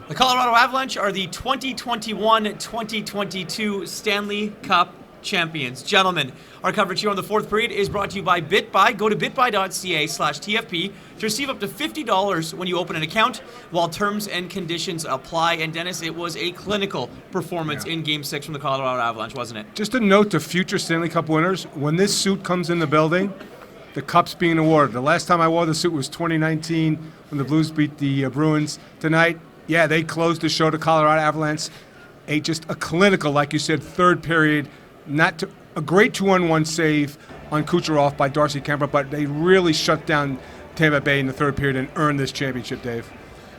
The Colorado Avalanche are the 2021-2022 Stanley Cup champions. Gentlemen, our coverage here on the fourth period is brought to you by Bitbuy. Go to bitbuy.ca/TFP to receive up to $50 when you open an account, while terms and conditions apply. And Dennis, it was a clinical performance in Game 6 from the Colorado Avalanche, wasn't it? Just a note to future Stanley Cup winners, when this suit comes in the building, the cup's being awarded. The last time I wore the suit was 2019 when the Blues beat the Bruins. Tonight, they closed the show to Colorado Avalanche. Just a clinical, like you said, third period. A great 2-on-1 save on Kucherov by Darcy Kuemper, but they really shut down Tampa Bay in the third period and earned this championship, Dave.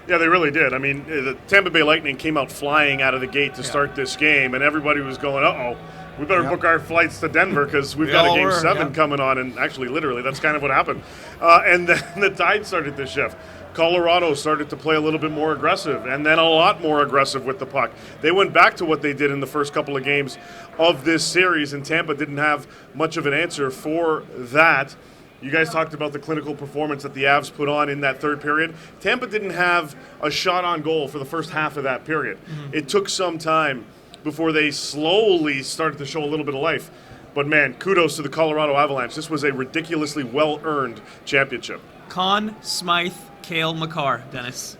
Yeah, they really did. I mean, the Tampa Bay Lightning came out flying out of the gate to start this game, and everybody was going, uh-oh, we better book our flights to Denver because we've got a Game 7 coming on, and actually, literally, that's kind of what happened. And then the tide started to shift. Colorado started to play a little bit more aggressive, and then a lot more aggressive with the puck. They went back to what they did in the first couple of games of this series, and Tampa didn't have much of an answer for that. You guys talked about the clinical performance that the Avs put on in that third period. Tampa didn't have a shot on goal for the first half of that period. Mm-hmm. It took some time before they slowly started to show a little bit of life. But, man, kudos to the Colorado Avalanche. This was a ridiculously well-earned championship. Conn Smythe, Cale Makar, Dennis.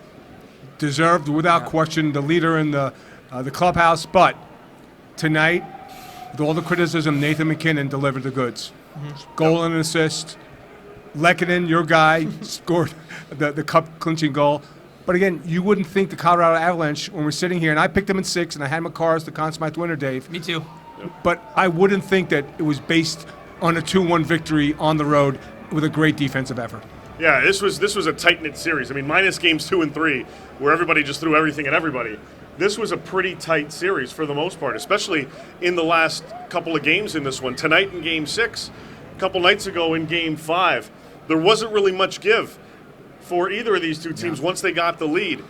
Deserved, without question, the leader in the clubhouse. But tonight, with all the criticism, Nathan MacKinnon delivered the goods. Mm-hmm. Goal and an assist. Lehkonen, your guy, scored the cup-clinching goal. But again, you wouldn't think the Colorado Avalanche, when we're sitting here, and I picked them in 6, and I had Makar as the Conn Smythe winner, Dave. Me too. But I wouldn't think that it was based on a 2-1 victory on the road with a great defensive effort. Yeah, this was a tight-knit series. I mean, minus games 2 and 3, where everybody just threw everything at everybody. This was a pretty tight series for the most part, especially in the last couple of games in this one. Tonight in Game 6, a couple nights ago in Game 5, there wasn't really much give for either of these two teams once they got the lead,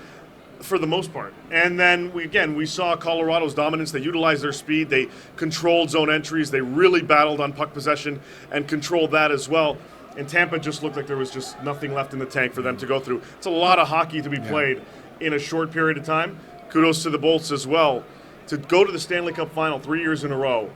for the most part. And then, we saw Colorado's dominance. They utilized their speed. They controlled zone entries. They really battled on puck possession and controlled that as well. And Tampa just looked like there was just nothing left in the tank for them to go through. It's a lot of hockey to be played in a short period of time. Kudos to the Bolts as well. To go to the Stanley Cup final 3 years in a row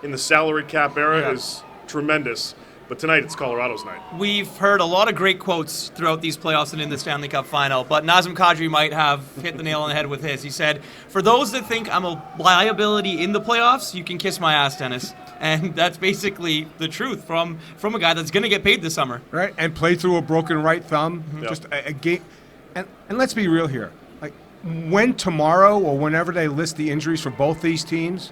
in the salary cap era is tremendous. But tonight, it's Colorado's night. We've heard a lot of great quotes throughout these playoffs and in the Stanley Cup final, but Nazem Kadri might have hit the nail on the head with his. He said, for those that think I'm a liability in the playoffs, you can kiss my ass, Dennis. And that's basically the truth from a guy that's going to get paid this summer. Right, and play through a broken right thumb. Mm-hmm. Just a game. And let's be real here. Like, when tomorrow or whenever they list the injuries for both these teams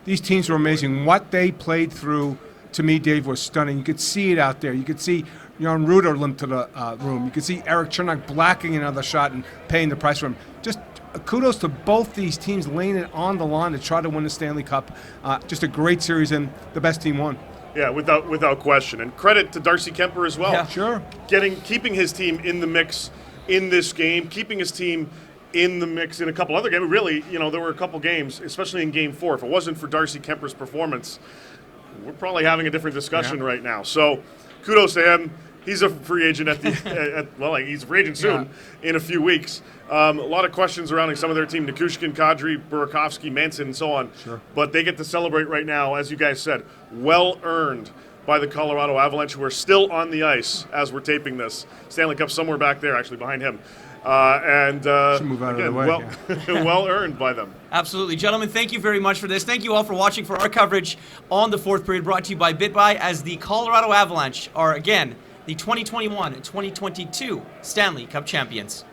were amazing. What they played through, to me, Dave, was stunning. You could see it out there. You could see Jan Ruder limp to the room. You could see Eric Chernak blocking another shot and paying the price for him. Just kudos to both these teams laying it on the line to try to win the Stanley Cup. Just a great series, and the best team won. Yeah, without question. And credit to Darcy Kuemper as well. Yeah, sure. Keeping his team in the mix in this game, keeping his team in the mix in a couple other games. Really, there were a couple games, especially in Game 4. If it wasn't for Darcy Kuemper's performance, we're probably having a different discussion right now. So kudos to him. He's a free agent he's a free agent soon in a few weeks. A lot of questions surrounding some of their team, Nichushkin, Kadri, Burakovsky, Manson, and so on. Sure. But they get to celebrate right now, as you guys said, well-earned by the Colorado Avalanche, who are still on the ice as we're taping this. Stanley Cup somewhere back there, actually, behind him. Should move out of the way. Well earned by them. Absolutely. Gentlemen, thank you very much for this. Thank you all for watching for our coverage on the fourth period, brought to you by Bitbuy, as the Colorado Avalanche are, again, the 2021-2022 Stanley Cup champions.